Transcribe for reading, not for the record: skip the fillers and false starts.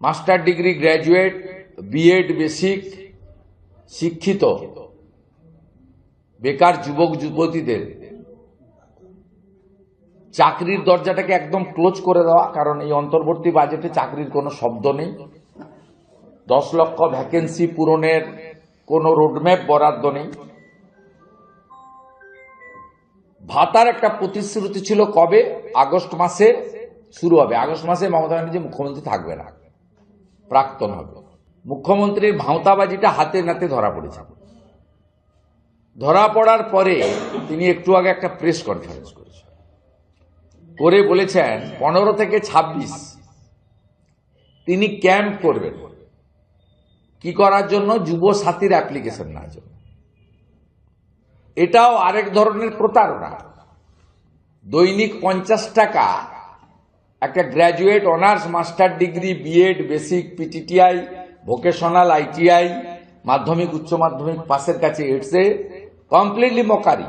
Master degree graduate, BEd basic শিক্ষিত বেকার যুবক যুবতীদের চাকরির দরজাটাকে একদম ক্লোজ করে দেওয়া। কারণ এই অন্তর্বর্তী বাজেটে চাকরির কোনো শব্দ নেই। 10 লক্ষ ভ্যাকেন্সি পূরণের কোনো রোডম্যাপ বরাদ্দ নেই। ভাতার একটা প্রতিশ্রুতি ছিল, কবে? আগস্ট মাসে শুরু হবে। আগস্ট মাসে মমতা ব্যানার্জি মুখ্যমন্ত্রী থাকবে না, প্রাক্তন হবে। মুখ্যমন্ত্রীর ভাঁওতাবাজিটা হাতে নাতে ধরা পড়েছে। ধরা পড়ার পরে তিনি একটু আগে একটা প্রেস কনফারেন্স করে বলেছেন 15 থেকে 26 তিনি ক্যাম্প করবেন। কি করার জন্য? যুব সাথীর অ্যাপ্লিকেশন নেওয়ার জন্য। এটাও আরেক ধরনের প্রতারণা। দৈনিক 50 টাকা একটা graduate, honours, master degree, BEd basic, PTTI, vocational, ITI, মাধ্যমিক উচ্চ মাধ্যমিক পাসের কাছে এসে কমপ্লিটলি মকারি।